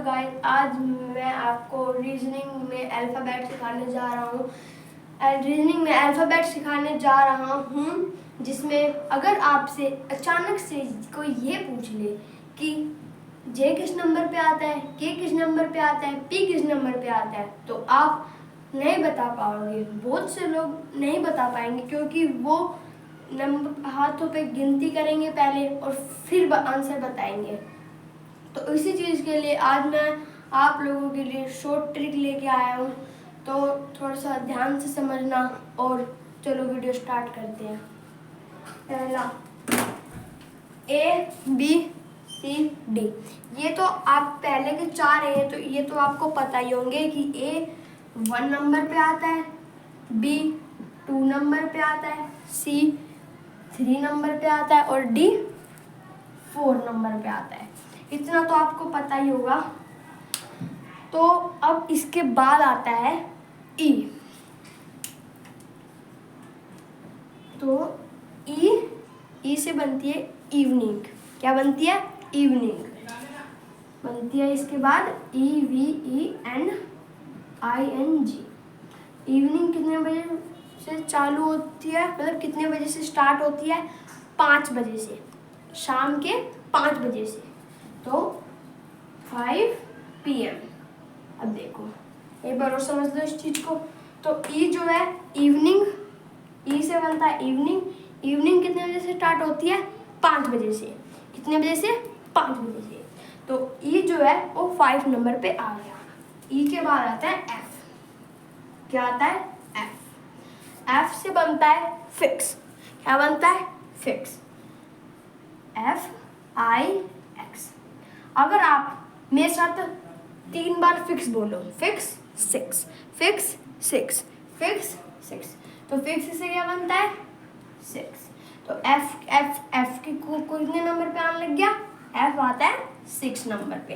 Guys, आज मैं आपको रीजनिंग में अल्फ़ाबेट सिखाने जा रहा हूँ। रीजनिंग में अल्फ़ाबेट सिखाने जा रहा हूँ जिसमें अगर आपसे अचानक से कोई ये पूछ ले कि जे किस नंबर पे आता है, के किस नंबर पे आता है, पी किस नंबर पे आता है, तो आप नहीं बता पाओगे। बहुत से लोग नहीं बता पाएंगे क्योंकि वो नंबर हाथों पे गिनती करेंगे पहले और फिर आंसर बताएंगे। तो इसी चीज़ के लिए आज मैं आप लोगों के लिए शॉर्ट ट्रिक लेके आया हूँ, तो थोड़ा सा ध्यान से समझना और चलो वीडियो स्टार्ट करते हैं। पहला ए बी सी डी, ये तो आप पहले के 4 है तो ये तो आपको पता ही होंगे कि ए 1 नंबर पे आता है, बी 2 नंबर पे आता है, सी 3 नंबर पे आता है और डी 4 नंबर पे आता है। इतना तो आपको पता ही होगा। तो अब इसके बाद आता है ई। तो ई से बनती है इवनिंग। क्या बनती है? इवनिंग बनती है। इसके बाद EVENING। इवनिंग कितने बजे से चालू होती है, मतलब कितने बजे से स्टार्ट होती है? 5 बजे से, शाम के 5 बजे से, तो 5 PM। अब देखो एक बार और समझ लो इस चीज को। तो ई जो है इवनिंग, ई से बनता है इवनिंग। इवनिंग कितने बजे से स्टार्ट होती है? 5 बजे से। कितने बजे से? 5 बजे से। तो ई जो है वो 5 नंबर पे आ गया। ई के बाद आता है एफ। क्या आता है? एफ। एफ से बनता है फिक्स। क्या बनता है? फिक्स। FIX। अगर आप मेरे साथ 3 बार फिक्स बोलो, फिक्स 6, फिक्स 6, फिक्स 6, तो फिक्स से क्या बनता है? 6। तो एफ के को कितने नंबर पे आने लग गया? एफ आता है 6 नंबर पे।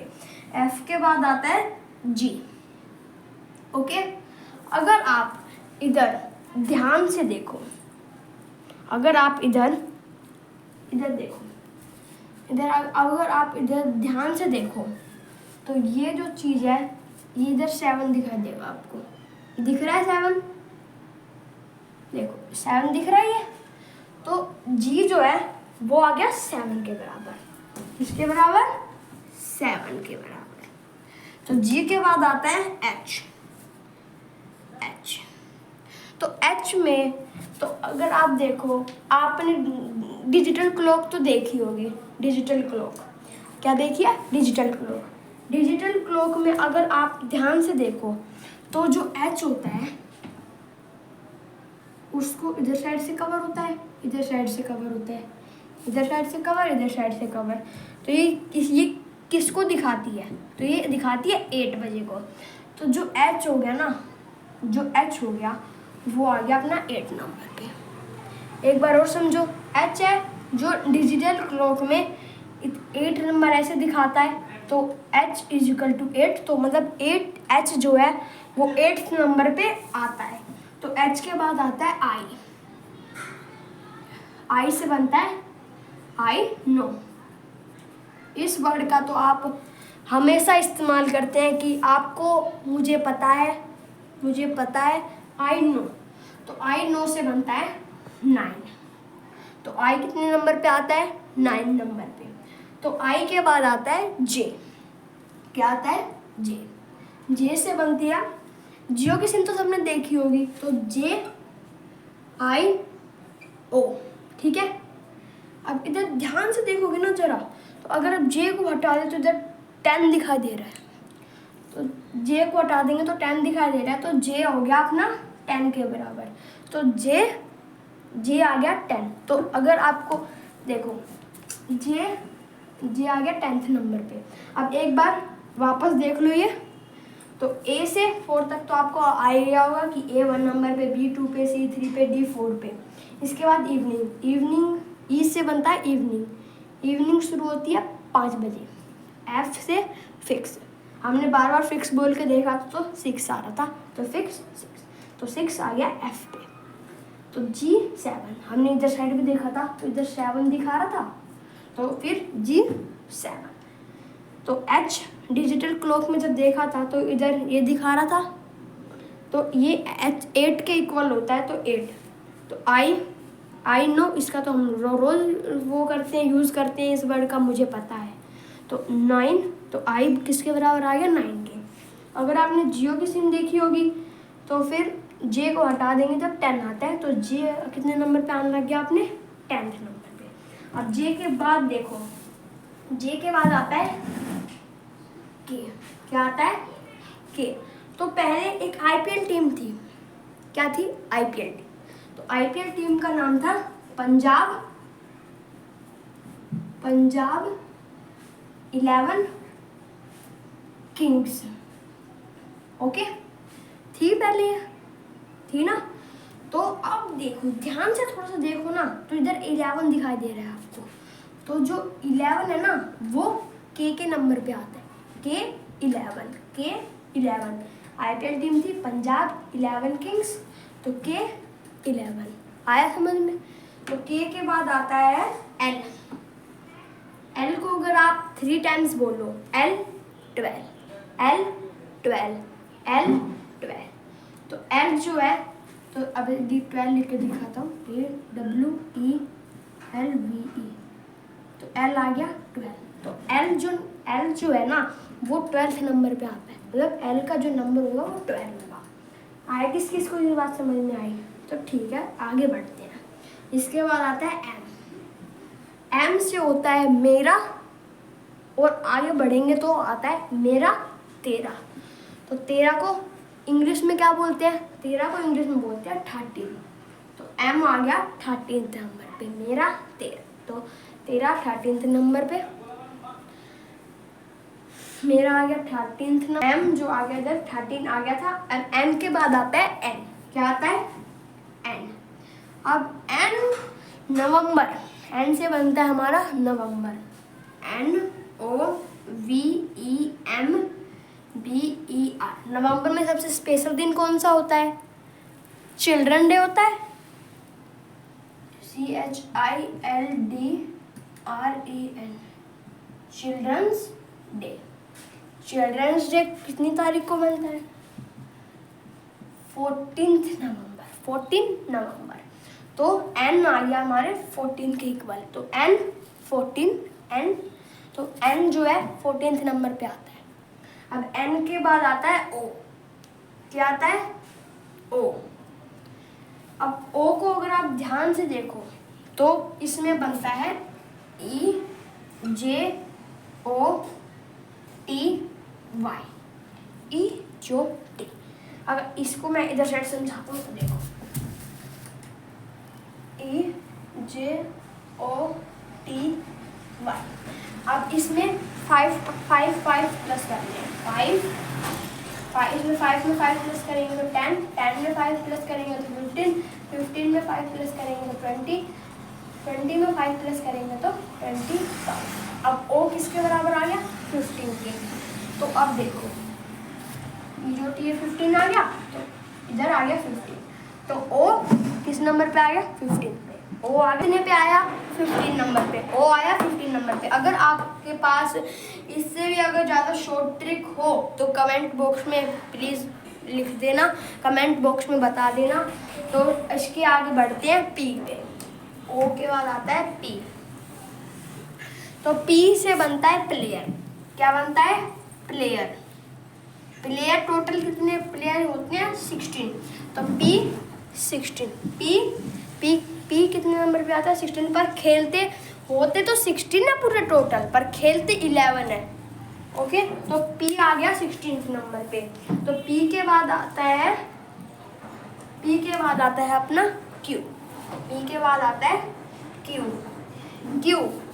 एफ के बाद आता है जी। ओके, अगर आप इधर ध्यान से देखो, अगर आप इधर देखो, अगर आप इधर ध्यान से देखो तो ये जो चीज़ है ये इधर 7 दिखाई देगा आपको। दिख रहा है 7? देखो 7 दिख रहा है ये। तो जी जो है वो आ गया 7 के बराबर। किसके बराबर? 7 के बराबर। तो जी के बाद आता है एच। तो एच में तो अगर आप देखो, आपने डिजिटल क्लॉक तो देखी होगी। डिजिटल क्लॉक क्या देखी है? Digital clock. डिजिटल क्लॉक में अगर आप ध्यान से देखो तो जो एच होता है उसको इधर साइड से कवर होता है, इधर साइड से कवर होता है, इधर साइड से कवर, इधर साइड से कवर। तो ये किसको दिखाती है? तो ये दिखाती है 8 बजे को। तो जो एच हो गया ना, जो एच हो गया वो आ गया अपना 8 नंबर पे। एक बार और समझो, एच है जो डिजिटल क्लॉक में 8 नंबर ऐसे दिखाता है, तो h = 8, तो मतलब 8 जो है वो 8th नंबर पे आता है। तो h के बाद आता है I। I से बनता है I नो। इस वर्ड का तो आप हमेशा इस्तेमाल करते हैं कि आपको मुझे पता है, मुझे पता है, I नो। तो I नो से बनता है 9। तो I कितने नंबर पे आता है? 9 नंबर पे। तो I के बाद आता है J। क्या आता है? J। J से बनती है, जियो की सिम तो सबने देखी होगी, तो JIO। ठीक है, अब इधर ध्यान से देखोगे ना जरा, तो अगर आप J को हटा दें तो इधर 10 दिखाई दे रहा है। तो J को हटा देंगे तो 10 दिखाई दे रहा है, तो J हो गया अपना 10 के बराबर। तो J आ गया 10। तो अगर आपको देखो J आ गया 10th नंबर पे। अब एक बार वापस देख लो ये, तो A से 4 तक तो आपको आइडिया होगा कि A 1 नंबर पे, B 2 पे, C 3 पे, D 4 पे। इसके बाद इवनिंग E से बनता है इवनिंग। इवनिंग शुरू होती है 5 बजे। F से फिक्स, हमने बार बार फिक्स बोल के देखा तो 6 आ रहा था, तो फिक्स 6, तो 6 आ गया F पे। तो G 7, हमने इधर साइड भी देखा था तो इधर 7 दिखा रहा था, तो फिर G 7। तो H डिजिटल क्लॉक में जब देखा था तो इधर ये दिखा रहा था, तो ये 8 के इक्वल होता है, तो 8। तो आई नो, इसका तो हम रोज़ वो करते हैं, यूज़ करते हैं, इस वर्ड का मुझे पता है। तो 9, तो आई किसके बराबर आ गया, 9 के। अगर आपने जियो की सिम देखी होगी तो फिर जे को हटा देंगे जब 10 आता है, तो जे कितने नंबर पे आने लग गया आपने, 10th नंबर पे। अब जे के बाद देखो, जे के बाद आता है के। क्या आता है, के। तो पहले एक आईपीएल टीम थी, क्या थी, आईपीएल टीम। तो आईपीएल टीम का नाम था पंजाब 11 किंग्स। ओके, थी पहले, थी ना। तो अब देखो, ध्यान से थोड़ा सा देखो ना, तो इधर 11 दिखाई दे रहा है आपको। तो जो 11 है ना, वो के नंबर पे आता है, के 11। आईपीएल टीम थी पंजाब 11 किंग्स, तो के 11 आया समझ में। तो के के बाद आता है एल। एल को अगर आप 3 टाइम्स बोलो, एल 12। तो एल जो है, तो अब 12 लिख के दिखाता हूँ, AWELVE। तो एल आ गया 12। तो एल जो है ना, वो 12th नंबर पे आता है, मतलब एल का जो नंबर होगा वो 12 होगा। आए किस को ये बात समझ में आई, तो ठीक है, आगे बढ़ते हैं। इसके बाद आता है एम से होता है मेरा, और आगे बढ़ेंगे तो आता है मेरा 13। तो 13 को इंग्लिश में क्या बोलते हैं, 13 को इंग्लिश में बोलते हैं 13। तो एम आ गया 13th नंबर पे, मेरा 13। तो 13 13th नंबर पे, मेरा आ गया 13th नंबर। एम जो आ गया इधर 13 आ गया था। अब एन के बाद आता है एन। क्या आता है, एन। अब एन नवंबर, एन से बनता है हमारा नवंबर, NOVEMBER। नवंबर में सबसे स्पेशल दिन कौन सा होता है, चिल्ड्रन डे होता है, CHILDREN, children's day. Children's day कितनी तारीख को बनता है, 14th नवंबर। तो एन आ गया हमारे 14 के इक्वल, तो एन 14, तो एन जो है 14th नंबर पे आता है। अब एन के बाद आता है ओ। क्या आता है, ओ। अब ओ को अगर आप ध्यान से देखो तो इसमें बनता है EJOTY, EJOT। अगर इसको मैं इधर साइड समझाता हूँ तो देखो, EJOTY। अब इसमें 5 प्लस करते हैं, 5 इसमें 5 में 5 प्लस करेंगे तो 10 में 5 प्लस करेंगे तो 15 में 5 प्लस करेंगे तो 20 में 5 प्लस करेंगे तो 25। अब ओ किसके बराबर आ गया, 15 के। तो अब देखो, ये 15 आ गया, तो इधर आ गया 15। तो ओ किस नंबर पे आ गया, 15 पे। ओ आगे पे आया 15 नंबर पे, ओ आया 15 नंबर पे। अगर आपके पास इससे भी अगर ज़्यादा शॉर्ट ट्रिक हो तो कमेंट बॉक्स में प्लीज़ लिख देना, कमेंट बॉक्स में बता देना। तो इसके आगे बढ़ते हैं पी पे। ओ के बाद आता है पी। तो पी से बनता है प्लेयर। क्या बनता है, प्लेयर। टोटल कितने प्लेयर होते हैं, 16। तो पी 16, पी कितने नंबर पे आता है, 16 पर। खेलते होते तो 16 ना पूरे टोटल, पर खेलते 11 है। ओके, तो पी आ गया 16th नंबर पे। तो पी के बाद आता है अपना क्यू। पी के बाद आता है क्यू।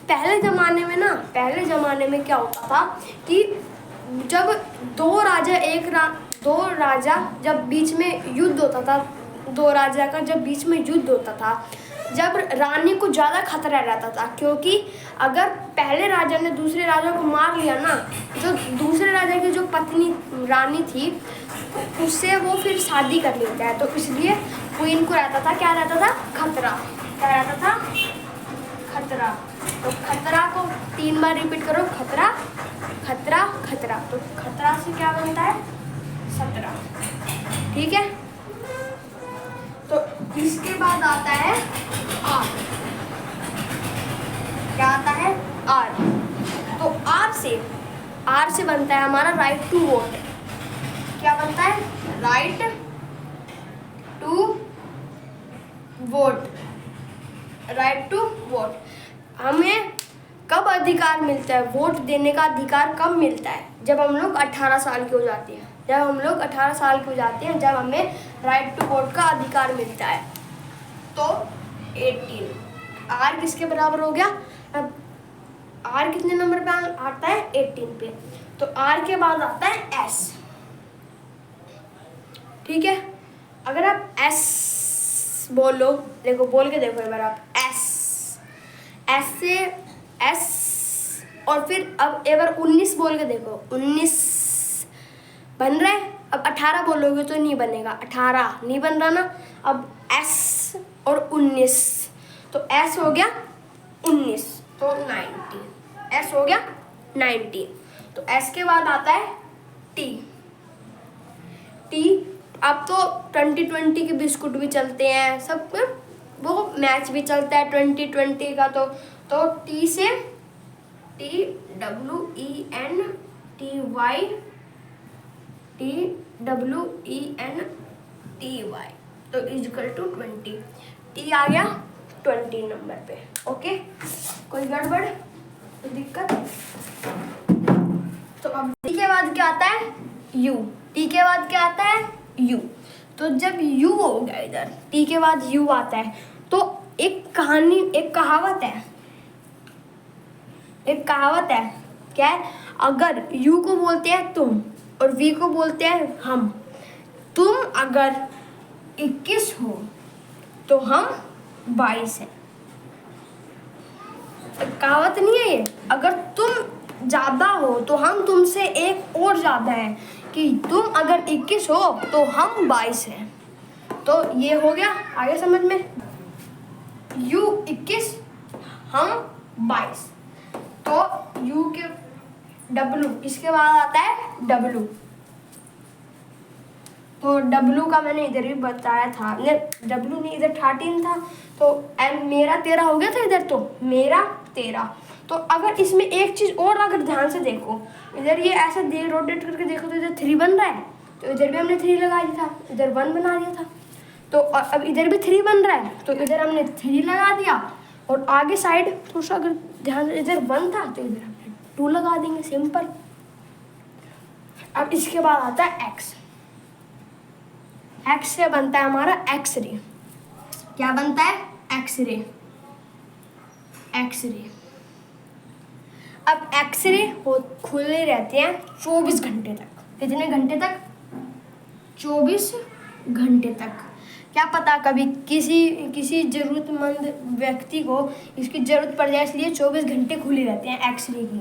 पहले ज़माने में क्या होता था कि जब दो राजा जब बीच में युद्ध होता था, दो राजा का जब बीच में युद्ध होता था, जब रानी को ज़्यादा खतरा रहता था, क्योंकि अगर पहले राजा ने दूसरे राजा को मार लिया ना, जो दूसरे राजा की जो पत्नी रानी थी उससे वो फिर शादी कर लेता है, तो इसलिए क्वीन को रहता था, क्या रहता था, खतरा। क्या रहता था, खतरा। तो खतरा को 3 बार रिपीट करो, खतरा खतरा खतरा, तो खतरा से क्या बनता है 17, ठीक है। तो इसके बाद आता है आर, क्या आता है आर, तो आर से बनता है हमारा राइट टू वोट, क्या बनता है right to vote, right to vote. हमें कब अधिकार मिलता है, वोट देने का अधिकार कब मिलता है, जब हम लोग 18 साल के हो जाते हैं, जब हम लोग 18 साल के हो जाते हैं, जब हमें राइट टू वोट का अधिकार मिलता है। तो 18, आर किसके बराबर हो गया, अब आर कितने नंबर पे आता है 18 पे, तो आर के बाद आता है एस, ठीक है। अगर आप एस बोलो, देखो बोल के देखो एक बार आप, एस से एस, और फिर अब एक बार 19 बोल के देखो, 19 बन रहा है। अब 18 बोलोगे तो नहीं बनेगा, 18 नहीं बन रहा ना। अब एस और 19, तो एस हो गया 19, तो 19, एस हो गया 19। तो एस के बाद आता है टी, अब तो 2020 के बिस्कुट भी चलते हैं, सब वो मैच भी चलता है 2020 का, तो टी से TWENTY, तो इक्वल टू 20, टी आ गया 20 नंबर पे, ओके। कोई गड़बड़, कोई दिक्कत? तो अब टी के बाद क्या आता है यू, टी के बाद क्या आता है यू। तो जब यू हो गया इधर, टी के बाद यू आता है, तो एक कहावत है, क्या है, अगर यू को बोलते हैं तुम और वी को बोलते हैं हम, तुम अगर 21 हो तो हम 22 हैं। कहावत नहीं है ये, अगर तुम ज्यादा हो तो हम तुमसे एक और ज्यादा है, कि तुम अगर 21 हो तो हम 22 हैं। तो ये हो गया, आगे समझ में, यू 21 हम 22, तो यू के डब्लू, इसके बाद आता है डब्लू, तो डब्लू का मैंने इधर भी बताया था, डब्लू नहीं इधर 13 था, तो एम मेरा 13 हो गया था इधर, तो मेरा 13। तो अगर इसमें एक चीज़ और अगर ध्यान से देखो, इधर ये ऐसे रोटेट करके देखो तो इधर 3 बन रहा है, तो इधर भी हमने 3 लगा दिया था, इधर 1 बना दिया था, तो अब इधर भी 3 बन रहा है, तो इधर हमने 3 लगा दिया, और आगे साइड थोड़ा सा अगर ध्यान, इधर 1 था तो इधर हमने 2 लगा देंगे, सिंपल। अब इसके बाद आता है एक्स, एक्स से बनता है हमारा एक्सरे, क्या बनता है एक्सरे, एक्सरे। अब एक्सरे खुले रहते हैं 24 घंटे तक, कितने घंटे तक, 24 घंटे तक। क्या पता कभी किसी जरूरतमंद व्यक्ति को इसकी जरूरत पड़ जाए, इसलिए 24 घंटे खुले रहते हैं एक्सरे की।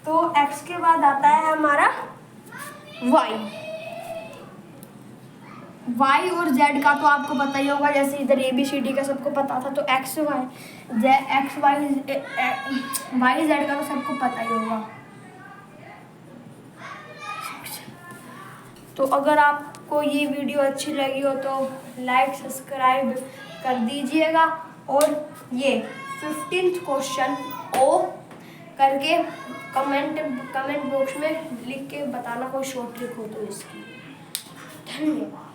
तो एक्स के बाद आता है हमारा वाई, वाई और जेड का तो आपको पता ही होगा, जैसे इधर ABCD का सबको पता था, तो एक्स वाई जेड का तो सबको पता ही होगा। तो अगर आपको ये वीडियो अच्छी लगी हो तो लाइक सब्सक्राइब कर दीजिएगा, और ये 15th क्वेश्चन ओ करके कमेंट बॉक्स में लिख के बताना, कोई शॉर्ट ट्रिक हो तो इसकी। धन्यवाद।